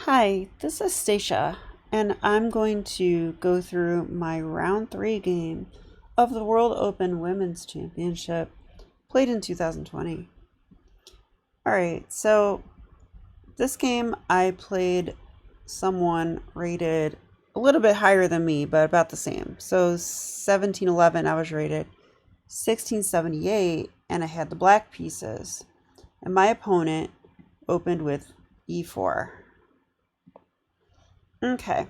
Hi, this is Stacia, and I'm going to go through my round 3 game of the World Open Women's Championship played in 2020. Alright, so this game I played someone rated a little bit higher than me, but about the same. So 1711 I was rated, 1678, and I had the black pieces. And my opponent opened with e4. Okay.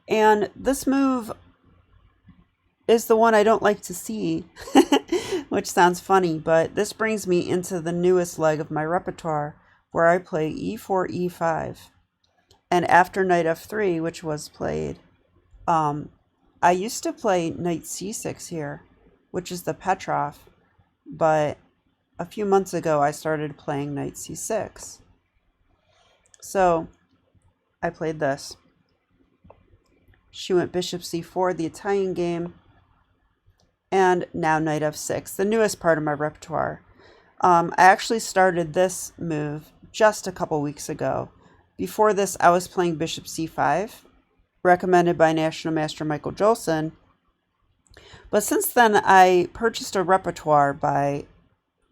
And this move is the one I don't like to see, which sounds funny, but this brings me into the newest leg of my repertoire where I play e4, e5. And after knight f3, which was played, I used to play knight c6 here, which is the Petrov, but a few months ago I started playing knight c6. So I played this. She went bishop c4, the Italian game, and now knight f6, the newest part of my repertoire. I actually started this move just a couple weeks ago. Before this, I was playing bishop c5, recommended by National Master Michael Jolson. But since then, I purchased a repertoire by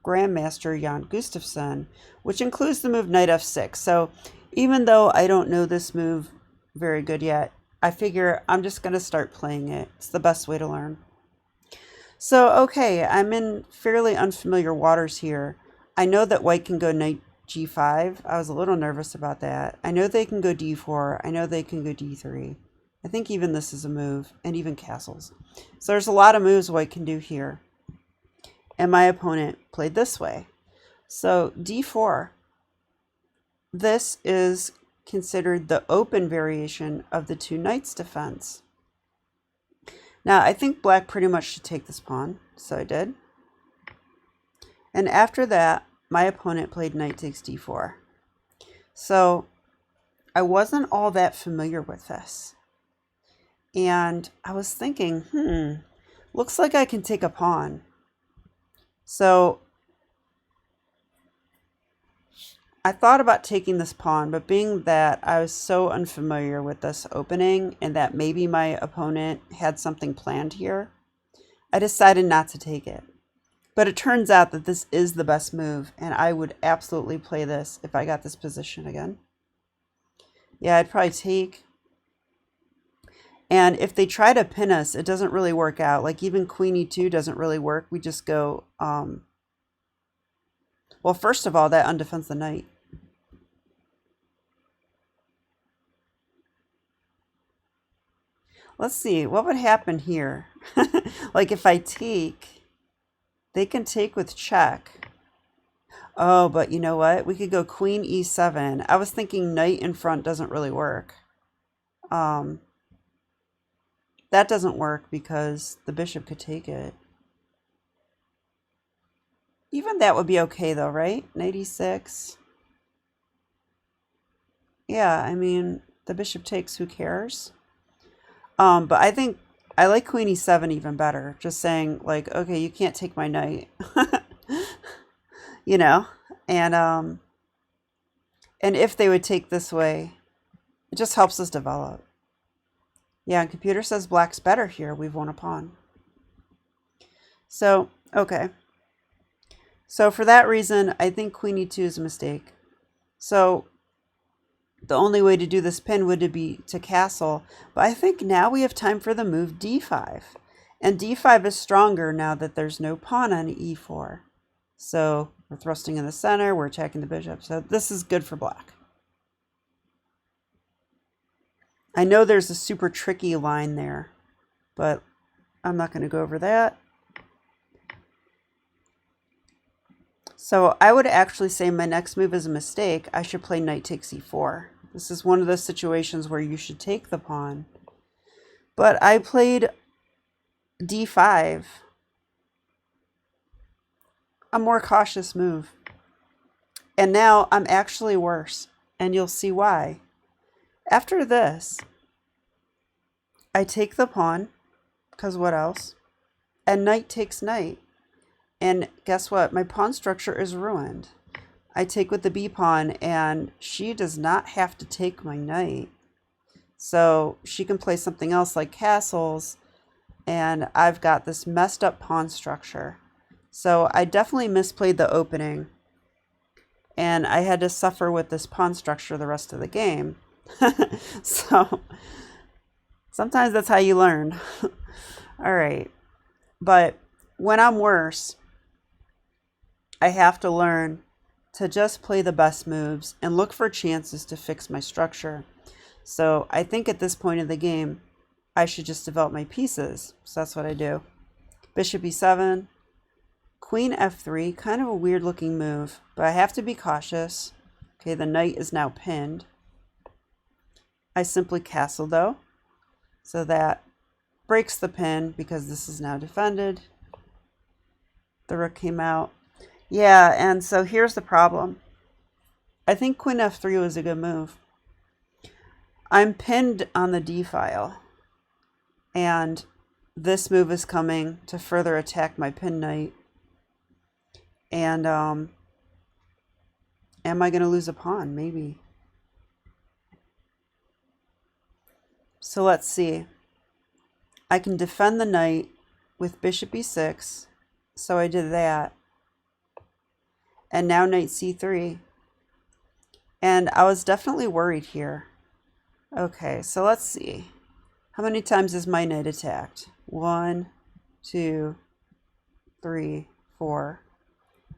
Grandmaster Jan Gustafsson, which includes the move knight f6. So even though I don't know this move very good yet, I figure I'm just going to start playing it. It's the best way to learn. So, okay, I'm in fairly unfamiliar waters here. I know that white can go knight g5. I was a little nervous about that. I know they can go d4. I know they can go d3. I think even this is a move, and even castles. So there's a lot of moves white can do here. And my opponent played this way. So d4. This is considered the open variation of the two knights defense. Now, I think black pretty much should take this pawn, so I did. And after that, my opponent played knight takes d4. So I wasn't all that familiar with this. And I was thinking, looks like I can take a pawn. So I thought about taking this pawn, but being that I was so unfamiliar with this opening and that maybe my opponent had something planned here, I decided not to take it. But it turns out that this is the best move, and I would absolutely play this if I got this position again. Yeah, I'd probably take. And if they try to pin us, it doesn't really work out. Like even queen e2 doesn't really work. We just go, well, first of all, that undefends the knight. Let's see, what would happen here? Like if I take, they can take with check. Oh, but you know what? We could go queen e7. I was thinking knight in front doesn't really work. That doesn't work because the bishop could take it. Even that would be okay though, right? Knight e6. Yeah, I mean, the bishop takes, who cares? But I think I like queen e7 even better. Just saying, like, okay, you can't take my knight. You know? And if they would take this way, it just helps us develop. Yeah, and computer says black's better here. We've won a pawn. So, okay. So for that reason, I think queen e2 is a mistake. So the only way to do this pin would be to castle. But I think now we have time for the move d5. And d5 is stronger now that there's no pawn on e4. So we're thrusting in the center, we're attacking the bishop. So this is good for black. I know there's a super tricky line there, but I'm not going to go over that. So I would actually say my next move is a mistake. I should play knight takes e4. This is one of those situations where you should take the pawn. But I played d5. A more cautious move. And now I'm actually worse, and you'll see why. After this, I take the pawn, because what else? And knight takes knight. And guess what? My pawn structure is ruined. I take with the b pawn, and she does not have to take my knight. So she can play something else like castles, and I've got this messed up pawn structure. So I definitely misplayed the opening, and I had to suffer with this pawn structure the rest of the game. So sometimes that's how you learn. All right. But when I'm worse, I have to learn to just play the best moves and look for chances to fix my structure. So I think at this point of the game, I should just develop my pieces. So that's what I do. Bishop e7, queen f3, kind of a weird looking move, but I have to be cautious. Okay, the knight is now pinned. I simply castle though, so that breaks the pin because this is now defended. The rook came out. Yeah, and so here's the problem. I think queen f3 was a good move. I'm pinned on the d file, and this move is coming to further attack my pin knight. And am I going to lose a pawn? Maybe. So let's see. I can defend the knight with bishop e6. So I did that. And now knight c3. And I was definitely worried here. Okay, so let's see. How many times is my knight attacked? 1, 2, 3, 4.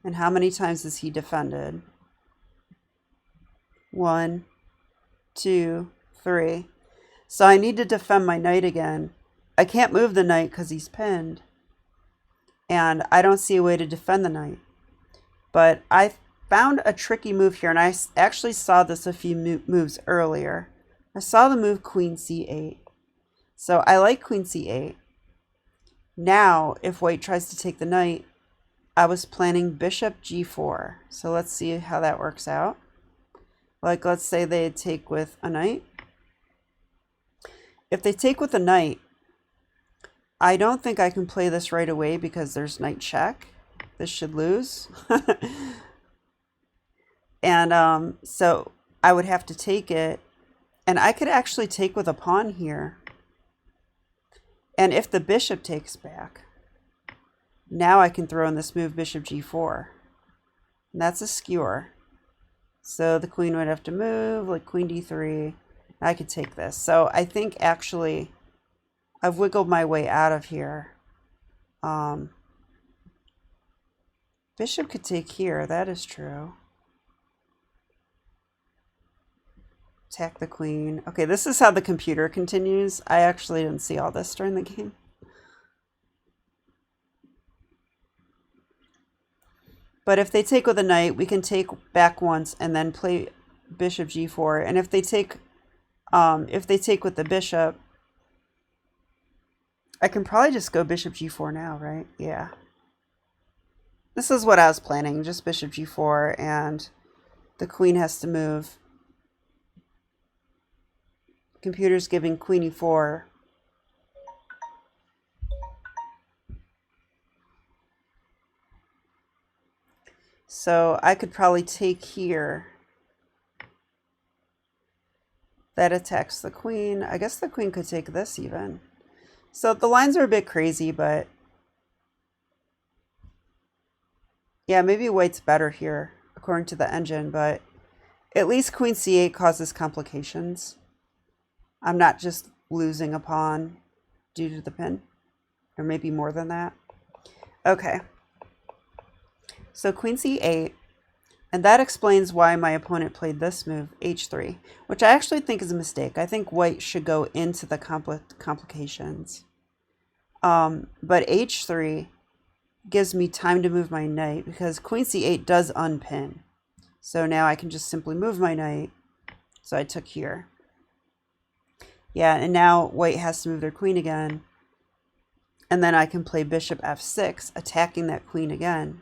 And how many times is he defended? 1, 2, 3. So I need to defend my knight again. I can't move the knight because he's pinned. And I don't see a way to defend the knight. But I found a tricky move here, and I actually saw this a few moves earlier. I saw the move queen c8. So I like queen c8. Now, if white tries to take the knight, I was planning bishop g4. So let's see how that works out. Like, let's say they take with a knight. If they take with a knight, I don't think I can play this right away because there's knight check. This should lose. And so I would have to take it. And I could actually take with a pawn here. And if the bishop takes back, now I can throw in this move bishop g4. And that's a skewer. So the queen would have to move, like queen d3. I could take this. So I think actually I've wiggled my way out of here. Bishop could take here. That is true. Attack the queen. Okay, this is how the computer continues. I actually didn't see all this during the game. But if they take with a knight, we can take back once and then play bishop g4. And if they take with the bishop, I can probably just go bishop g4 now, right? Yeah. This is what I was planning, just bishop g4, and the queen has to move. Computer's giving queen e4. So I could probably take here. That attacks the queen. I guess the queen could take this even. So the lines are a bit crazy, but yeah, maybe white's better here, according to the engine, but at least queen c8 causes complications. I'm not just losing a pawn due to the pin, or maybe more than that. Okay. So queen c8, and that explains why my opponent played this move, h3, which I actually think is a mistake. I think white should go into the complications. But h3 gives me time to move my knight because queen c8 does unpin. So now I can just simply move my knight. So I took here. Yeah, and now white has to move their queen again. And then I can play bishop f6, attacking that queen again.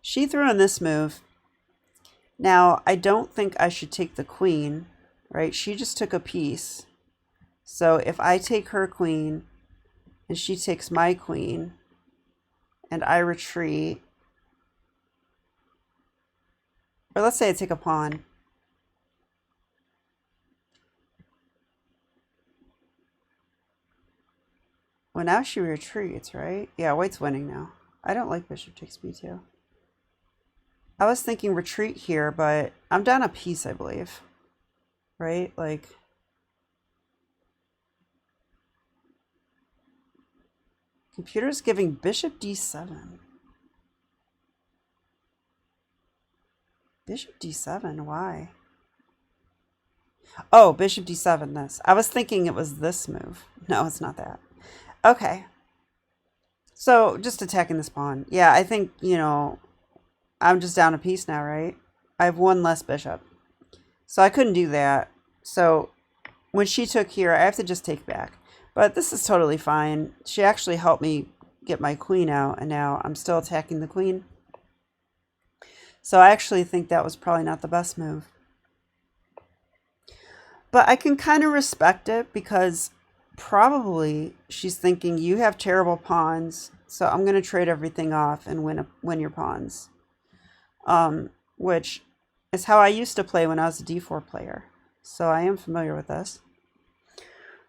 She threw in this move. Now, I don't think I should take the queen, right? She just took a piece. So if I take her queen and she takes my queen and I retreat, Or let's say I take a pawn. Well, now she retreats, right? Yeah, white's winning now. I don't like bishop takes b2. I was thinking retreat here, but I'm down a piece, I believe. Right? Like... Computer's giving bishop d7. Bishop d7, why? Oh, bishop d7, this. I was thinking it was this move. No, it's not that. Okay. So, just attacking this pawn. Yeah, I think, you know, I'm just down a piece now, right? I have one less bishop. So I couldn't do that. So, when she took here, I have to just take back. But this is totally fine. She actually helped me get my queen out, and now I'm still attacking the queen. So I actually think that was probably not the best move. But I can kind of respect it because probably she's thinking, you have terrible pawns, so I'm going to trade everything off and win your pawns. Which is how I used to play when I was a d4 player. So I am familiar with this.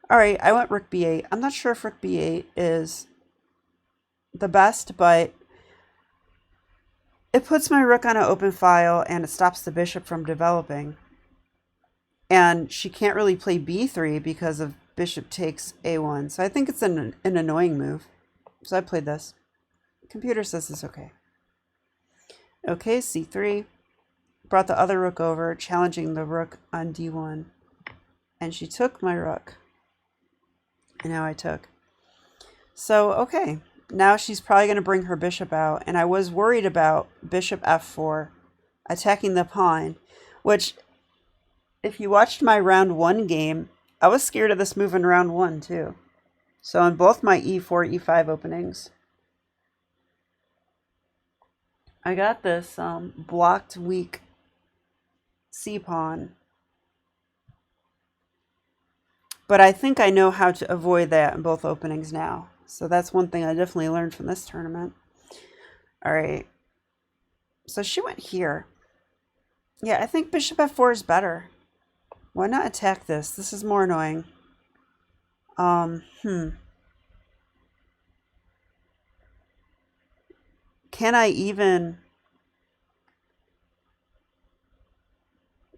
All right, I went rook b8. I'm not sure if rook b8 is the best, but it puts my rook on an open file and it stops the bishop from developing. And she can't really play b3 because of bishop takes a1. So I think it's an annoying move. So I played this. Computer says it's okay. Okay, c3. Brought the other rook over, challenging the rook on d1. And she took my rook. And now I took. So, okay. Now she's probably going to bring her bishop out. And I was worried about bishop f4, attacking the pawn, which, if you watched my round 1 game, I was scared of this move in round 1 too. So in both my e4, e5 openings, I got this blocked weak c-pawn. But I think I know how to avoid that in both openings now. So that's one thing I definitely learned from this tournament. All right. So she went here. Yeah, I think bishop f4 is better. Why not attack this? This is more annoying. Can I even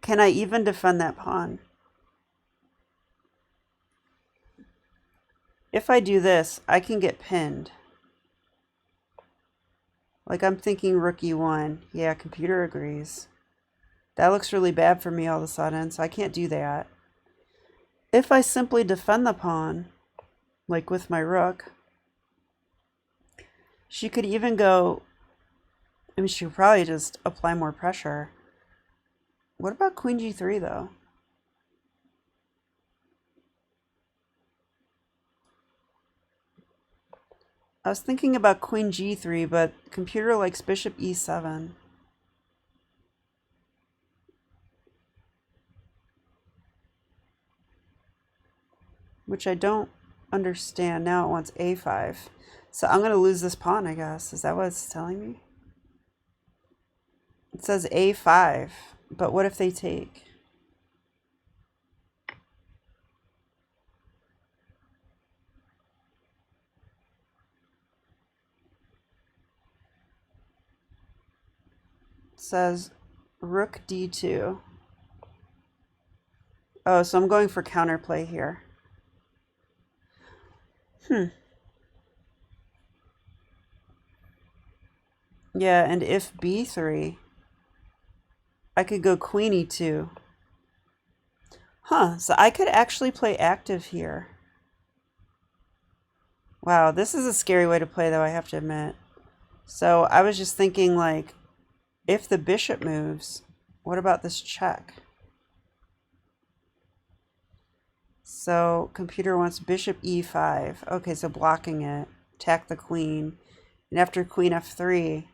defend that pawn? If I do this, I can get pinned. Like I'm thinking rook e1. Yeah, computer agrees. That looks really bad for me all of a sudden, so I can't do that. If I simply defend the pawn, like with my rook, she could even go, I mean, she could probably just apply more pressure. What about queen g3 though? I was thinking about queen g3, but computer likes bishop e7. Which I don't understand. Now it wants a5. So I'm going to lose this pawn, I guess. Is that what it's telling me? It says a5, but what if they take? It says rook d2. Oh, so I'm going for counterplay here. Yeah, and if b3, I could go queen e2. Huh, so I could actually play active here. Wow, this is a scary way to play though, I have to admit. So I was just thinking, like, if the bishop moves, what about this check? So computer wants bishop e5. Okay, so blocking it. Attack the queen. And after queen f3,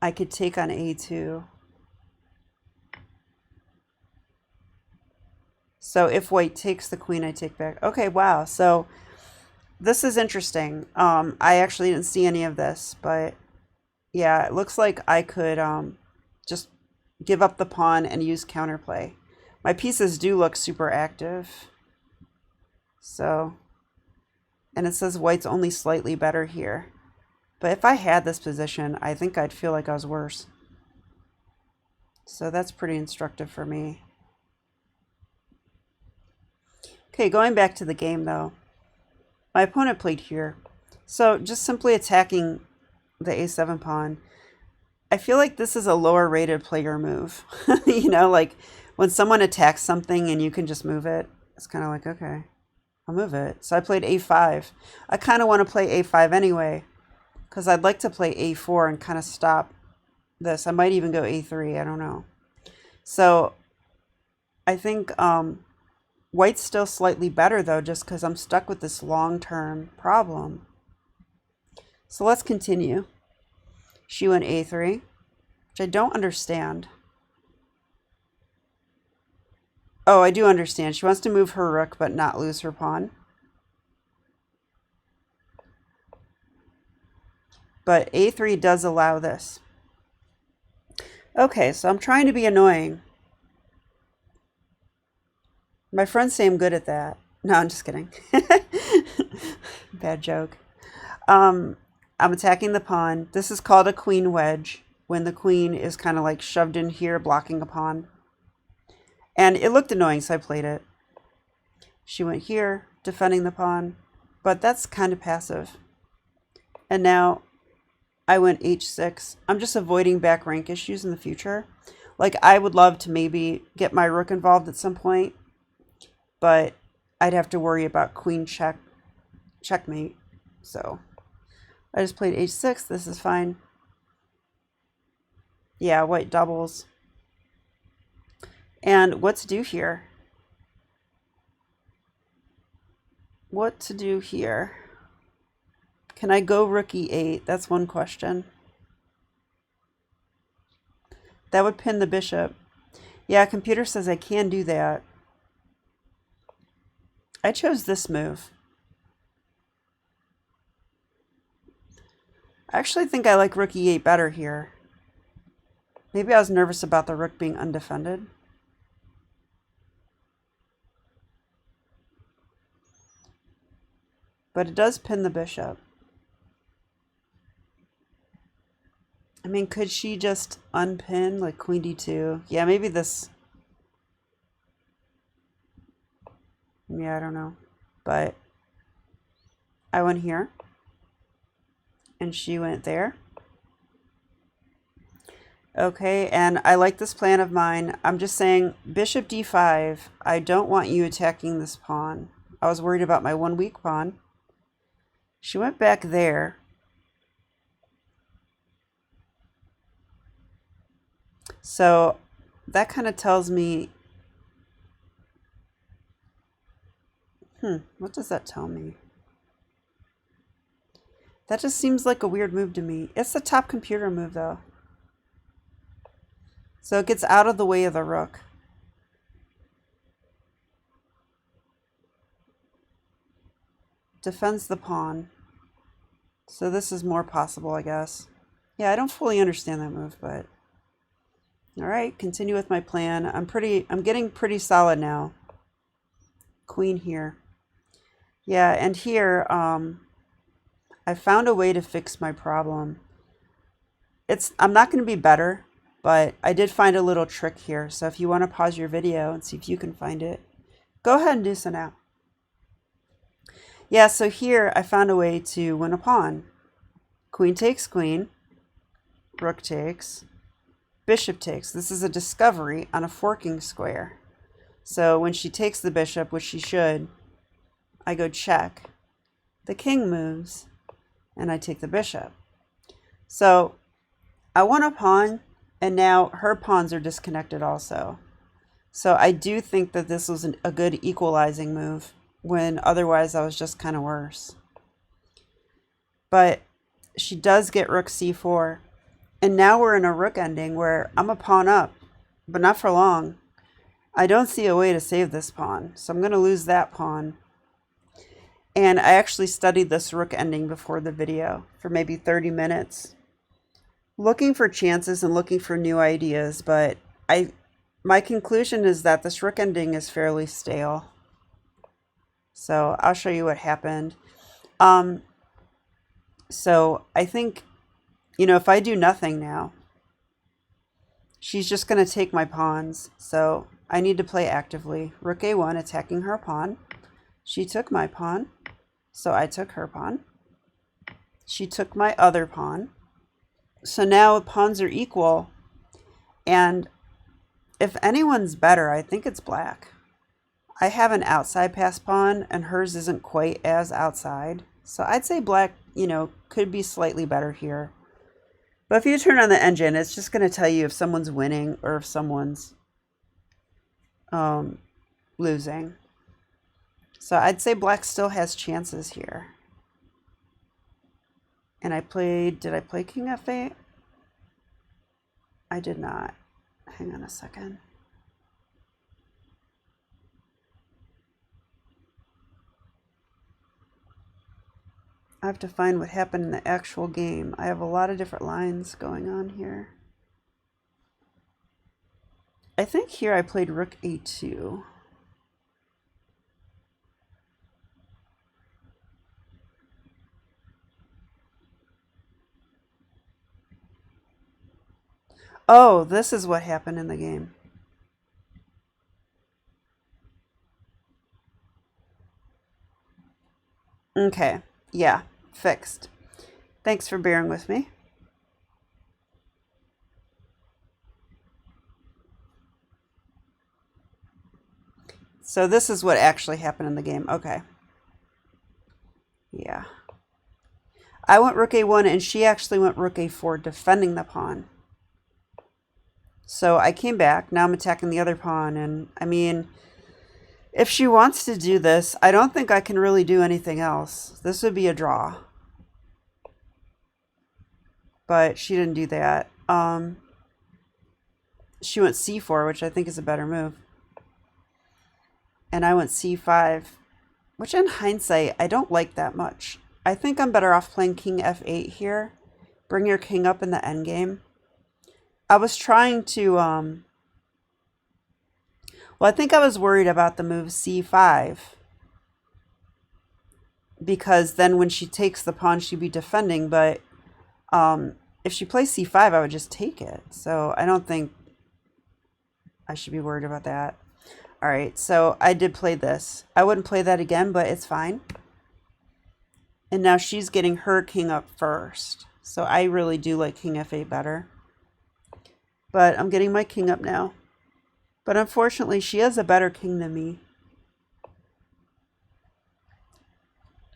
I could take on a2. So if white takes the queen, I take back. Okay, wow. So this is interesting. I actually didn't see any of this, but Yeah, it looks like I could just give up the pawn and use counterplay. My pieces do look super active. So, and it says white's only slightly better here. But if I had this position, I think I'd feel like I was worse. So that's pretty instructive for me. Okay, going back to the game though. My opponent played here. So just simply attacking the a7 pawn. I feel like this is a lower rated player move. You know, like when someone attacks something and you can just move it, it's kind of like, okay, I'll move it. So I played a5. I kind of want to play a5 anyway, because I'd like to play a4 and kind of stop this. I might even go a3, I don't know. So I think white's still slightly better though, just because I'm stuck with this long-term problem. So let's continue. She went a3, which I don't understand. Oh, I do understand. She wants to move her rook, but not lose her pawn. But a3 does allow this. Okay, so I'm trying to be annoying. My friends say I'm good at that. No, I'm just kidding. Bad joke. I'm attacking the pawn. This is called a queen wedge, when the queen is kind of like shoved in here, blocking a pawn. And it looked annoying, so I played it. She went here, defending the pawn, but that's kind of passive. And now I went h6. I'm just avoiding back rank issues in the future. Like, I would love to maybe get my rook involved at some point, but I'd have to worry about queen checkmate. So I just played h6. This is fine. Yeah, white doubles. And what to do here? What to do here? Can I go rook e8? That's one question. That would pin the bishop. Yeah, computer says I can do that. I chose this move. I actually think I like rook e8 better here. Maybe I was nervous about the rook being undefended. But it does pin the bishop. I mean, could she just unpin like queen d2? Yeah, maybe this. Yeah, I don't know. But I went here. And she went there. Okay, and I like this plan of mine. I'm just saying bishop d5. I don't want you attacking this pawn. I was worried about my one weak pawn. She went back there. So that kind of tells me, what does that tell me? That just seems like a weird move to me. It's the top computer move though. So it gets out of the way of the rook. Defends the pawn. So this is more possible, I guess. Yeah, I don't fully understand that move, but all right, continue with my plan. I'm getting pretty solid now. Queen here. Yeah, and here I found a way to fix my problem. I'm not going to be better, but I did find a little trick here. So if you want to pause your video and see if you can find it, go ahead and do so now. Yeah, so here I found a way to win a pawn. Queen takes queen, rook takes, bishop takes. This is a discovery on a forking square. So when she takes the bishop, which she should, I go check. The king moves, and I take the bishop. So I won a pawn, and now her pawns are disconnected also. So I do think that this was a good equalizing move, when otherwise I was just kind of worse. But she does get rook c4, and now we're in a rook ending where I'm a pawn up, but not for long. I don't see a way to save this pawn, so I'm going to lose that pawn. And I actually studied this rook ending before the video for maybe 30 minutes. looking for chances and looking for new ideas, but my conclusion is that this rook ending is fairly stale. So I'll show you what happened. So I think, if I do nothing now, she's just going to take my pawns. So I need to play actively. Rook a1 attacking her pawn. She took my pawn, so I took her pawn. She took my other pawn. So now pawns are equal, and if anyone's better, I think it's black. I have an outside pass pawn, and hers isn't quite as outside. So I'd say black, could be slightly better here. But if you turn on the engine, it's just going to tell you if someone's winning or if someone's losing. So I'd say black still has chances here. And did I play King F8? I did not. Hang on a second. I have to find what happened in the actual game. I have a lot of different lines going on here. I think here I played Rook A2. Oh, this is what happened in the game. Okay, yeah, fixed. Thanks for bearing with me. So this is what actually happened in the game. Okay. Yeah. I went Rook A1 and she actually went Rook A4 defending the pawn. So I came back. Now I'm attacking the other pawn. And I mean, if she wants to do this, I don't think I can really do anything else. This would be a draw. But she didn't do that. She went C4, which I think is a better move. And I went C5, which in hindsight, I don't like that much. I think I'm better off playing King F8 here. Bring your king up in the endgame. I was trying to, well, I think I was worried about the move C5. Because then when she takes the pawn, she'd be defending. But if she plays C5, I would just take it. So I don't think I should be worried about that. All right, so I did play this. I wouldn't play that again, but it's fine. And now she's getting her king up first. So I really do like King F8 better. But I'm getting my king up now. But unfortunately, she has a better king than me.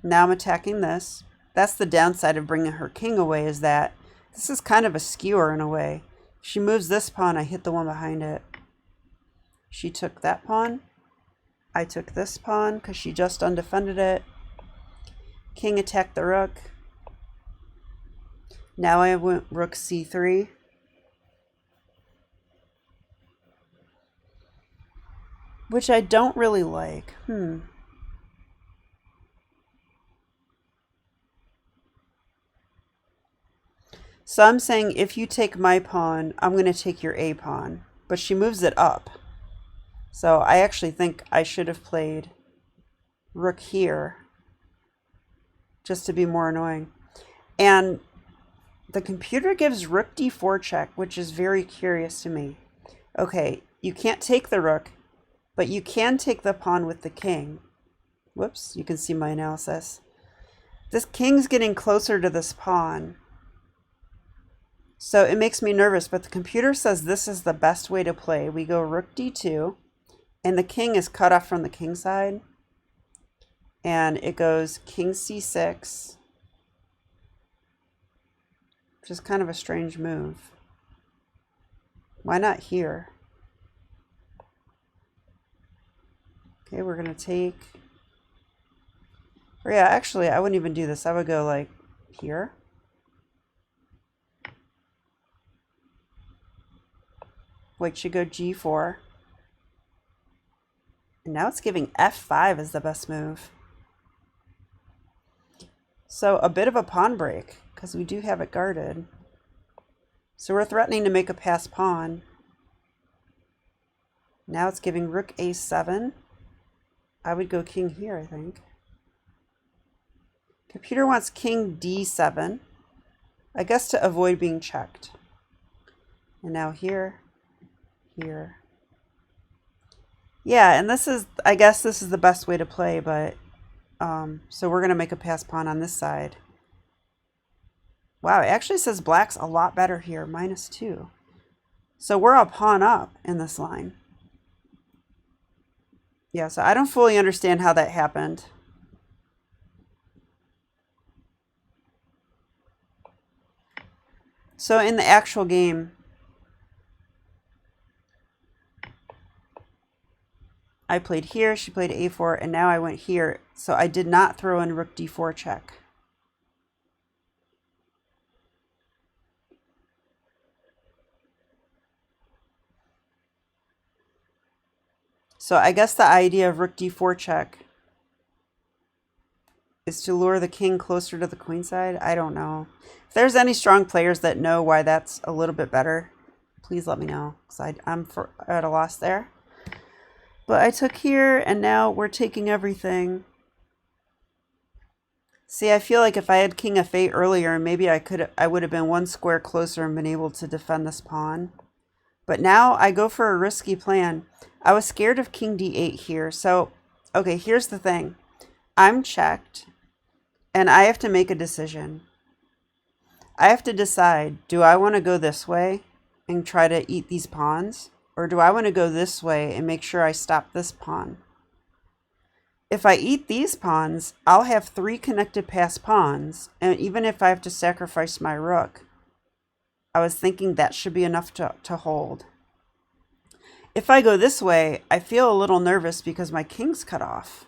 Now I'm attacking this. That's the downside of bringing her king away, is that this is kind of a skewer in a way. If she moves this pawn, I hit the one behind it. She took that pawn. I took this pawn because she just undefended it. King attacked the rook. Now I went Rook C3. Which I don't really like. So I'm saying if you take my pawn, I'm going to take your A pawn. But she moves it up. So I actually think I should have played rook here just to be more annoying. And the computer gives rook d4 check, which is very curious to me. Okay, you can't take the rook, but you can take the pawn with the king. Whoops, you can see my analysis. This king's getting closer to this pawn. So it makes me nervous, but the computer says this is the best way to play. We go rook d2. And the king is cut off from the king side. And it goes king c6. Which is kind of a strange move. Why not here? Okay, we're going to take... Or yeah, actually, I wouldn't even do this. I would go like here. White should go g4. And now it's giving f5 as the best move. So a bit of a pawn break, because we do have it guarded. So we're threatening to make a pass pawn. Now it's giving rook a7. I would go king here, I think. Computer wants king d7. I guess to avoid being checked. And now here, here. Yeah, and this is, I guess this is the best way to play, but, so we're going to make a pass pawn on this side. Wow, it actually says black's a lot better here, -2. So we're a pawn up in this line. Yeah, so I don't fully understand how that happened. So in the actual game, I played here, she played a4, and now I went here. So I did not throw in rook d4 check. So I guess the idea of rook d4 check is to lure the king closer to the queen side. I don't know. If there's any strong players that know why that's a little bit better, please let me know, because I'm at a loss there. But I took here, and now we're taking everything. See, I feel like if I had king f8 earlier, maybe I would have been one square closer and been able to defend this pawn. But now I go for a risky plan. I was scared of king d8 here. So, okay, here's the thing. I'm checked, and I have to make a decision. I have to decide, do I want to go this way and try to eat these pawns? Or do I want to go this way and make sure I stop this pawn? If I eat these pawns, I'll have 3 connected pass pawns, and even if I have to sacrifice my rook, I was thinking that should be enough to hold. If I go this way, I feel a little nervous because my king's cut off.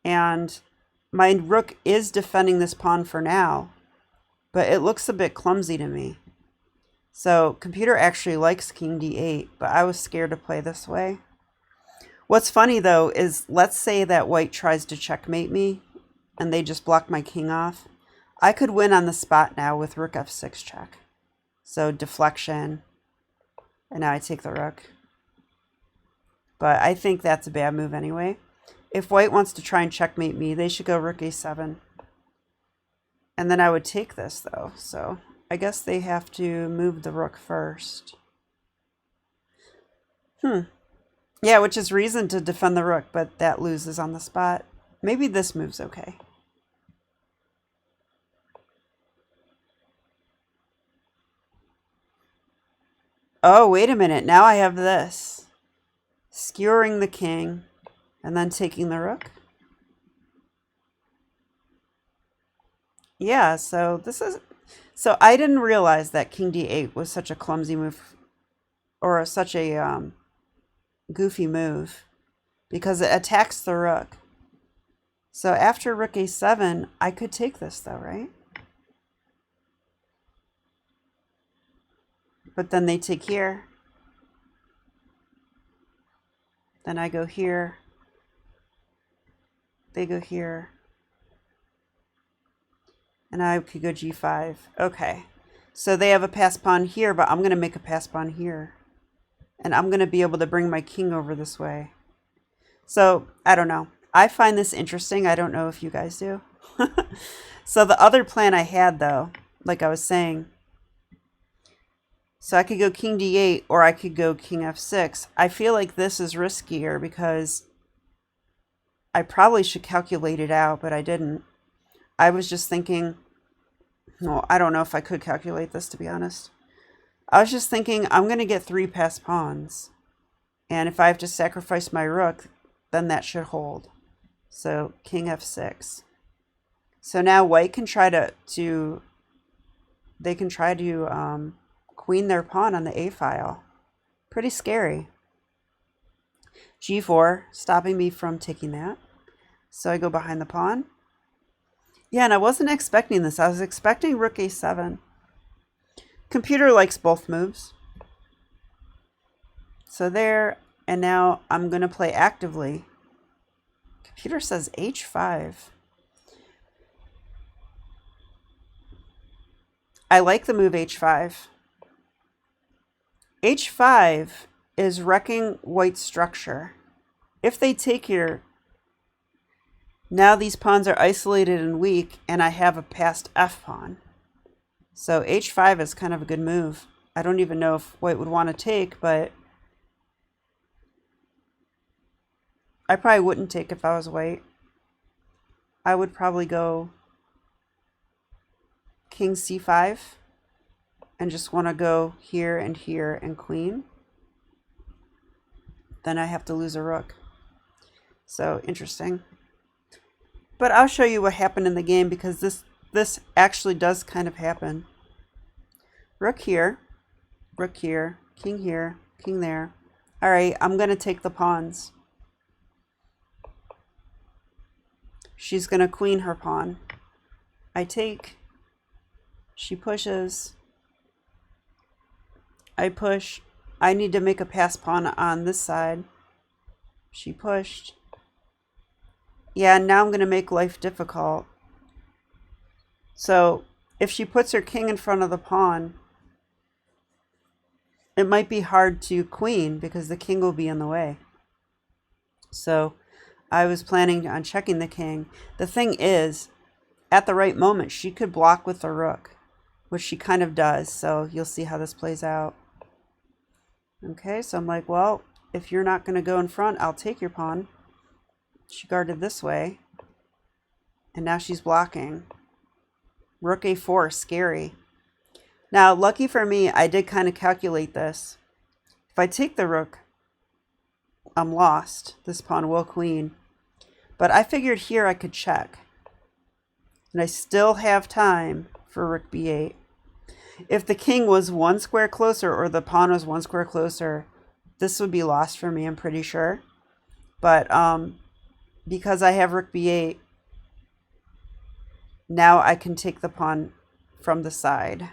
And my rook is defending this pawn for now, but it looks a bit clumsy to me. So computer actually likes king d8, but I was scared to play this way. What's funny though is, let's say that white tries to checkmate me and they just block my king off. I could win on the spot now with rook f6 check. So deflection, and now I take the rook. But I think that's a bad move anyway. If white wants to try and checkmate me, they should go rook a7. And then I would take this though, so I guess they have to move the rook first. Yeah, which is reason to defend the rook, but that loses on the spot. Maybe this move's okay. Oh, wait a minute. Now I have this. Skewering the king and then taking the rook. Yeah, so this is... So I didn't realize that king d8 was such a clumsy move, or such a goofy move, because it attacks the rook. So after rook a7, I could take this though, right? But then they take here. Then I go here. They go here. And I could go g5. Okay. So they have a pass pawn here, but I'm going to make a pass pawn here. And I'm going to be able to bring my king over this way. So, I don't know. I find this interesting. I don't know if you guys do. So the other plan I had, though, like I was saying, so I could go king d8 or I could go king f6. I feel like this is riskier because I probably should calculate it out, but I didn't. I was just thinking, well, I don't know if I could calculate this, to be honest. I was just thinking I'm going to get 3 pass pawns. And if I have to sacrifice my rook, then that should hold. So king f6. So now white can try to queen their pawn on the a file. Pretty scary. g4, stopping me from taking that. So I go behind the pawn. Yeah, and I wasn't expecting this. I was expecting rook a7. Computer likes both moves. So there, and now I'm going to play actively. Computer says h5. I like the move h5. h5 is wrecking white's structure. If they take here, now these pawns are isolated and weak, and I have a passed f pawn. So h5 is kind of a good move. I don't even know if white would want to take, but I probably wouldn't take if I was white. I would probably go king c5 and just want to go here and queen. Then I have to lose a rook. So interesting. But I'll show you what happened in the game, because this actually does kind of happen. Rook here, king here, king there. All right, I'm going to take the pawns. She's going to queen her pawn. I take. She pushes. I push. I need to make a pass pawn on this side. She pushed. Yeah, now I'm going to make life difficult. So if she puts her king in front of the pawn, it might be hard to queen because the king will be in the way. So I was planning on checking the king. The thing is, at the right moment, she could block with the rook, which she kind of does. So you'll see how this plays out. Okay, so I'm like, well, if you're not going to go in front, I'll take your pawn. She guarded this way, and now she's blocking. Rook a4, scary. Now, lucky for me, I did kind of calculate this. If I take the rook, I'm lost. This pawn will queen. But I figured here I could check. And I still have time for rook b8. If the king was one square closer or the pawn was one square closer, this would be lost for me, I'm pretty sure. But because I have rook b8, now I can take the pawn from the side.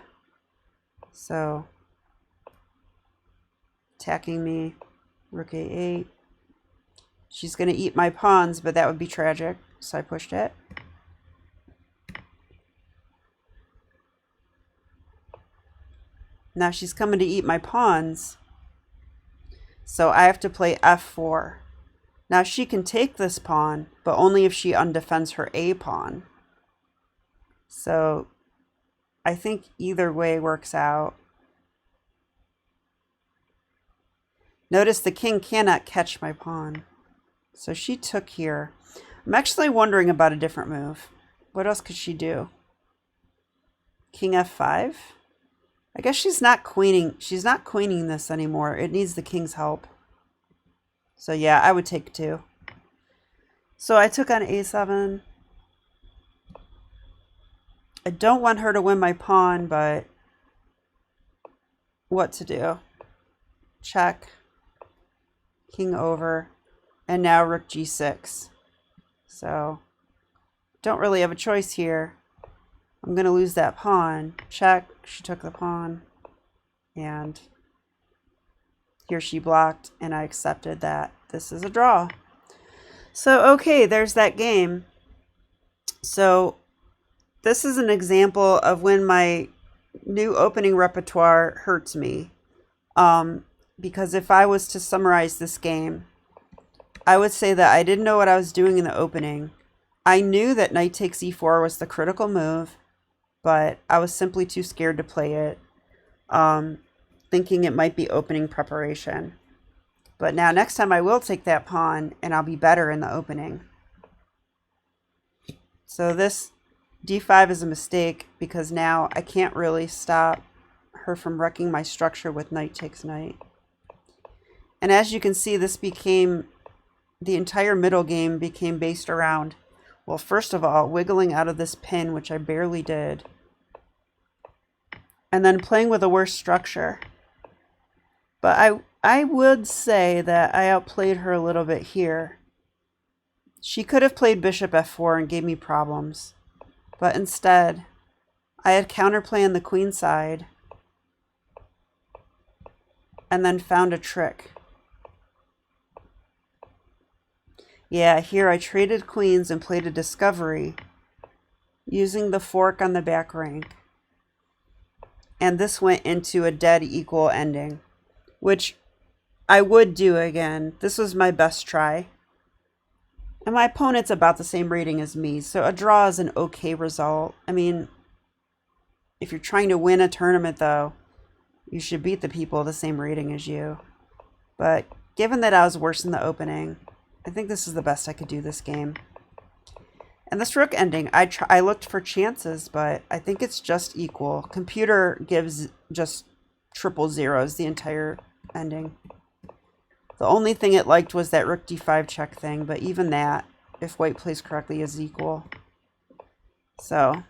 So attacking me, rook a8. She's going to eat my pawns, but that would be tragic, so I pushed it. Now she's coming to eat my pawns, so I have to play f4. Now she can take this pawn, but only if she undefends her a pawn. So I think either way works out. Notice the king cannot catch my pawn. So she took here. I'm actually wondering about a different move. What else could she do? King f5? I guess she's not queening. She's not queening this anymore. It needs the king's help. So yeah, I would take two. So I took on a7. I don't want her to win my pawn, but what to do? Check. King over. And now rook g6. So don't really have a choice here. I'm going to lose that pawn. Check. She took the pawn. And here she blocked, and I accepted that. This is a draw. So, okay, there's that game. So this is an example of when my new opening repertoire hurts me. Because if I was to summarize this game, I would say that I didn't know what I was doing in the opening. I knew that knight takes e4 was the critical move, but I was simply too scared to play it, thinking it might be opening preparation. But now next time I will take that pawn, and I'll be better in the opening. So this d5 is a mistake, because now I can't really stop her from wrecking my structure with knight takes knight. And as you can see, this became, the entire middle game became based around, well, first of all, wiggling out of this pin, which I barely did, and then playing with a worse structure. But I would say that I outplayed her a little bit here. She could have played bishop f4 and gave me problems, but instead, I had counterplay on the queen side, and then found a trick. Yeah, here I traded queens and played a discovery using the fork on the back rank. and this went into a dead equal ending, which I would do again. This was my best try. And my opponent's about the same rating as me, so a draw is an okay result. I mean, if you're trying to win a tournament, though, you should beat the people the same rating as you. But given that I was worse in the opening, I think this is the best I could do this game. And this rook ending, I looked for chances, but I think it's just equal. Computer gives just triple zeros the entire ending. The only thing it liked was that rook d5 check thing, but even that, if white plays correctly, is equal. So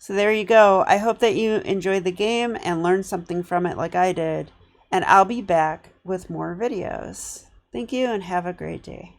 there you go. I hope that you enjoyed the game and learned something from it like I did. And I'll be back with more videos. Thank you and have a great day.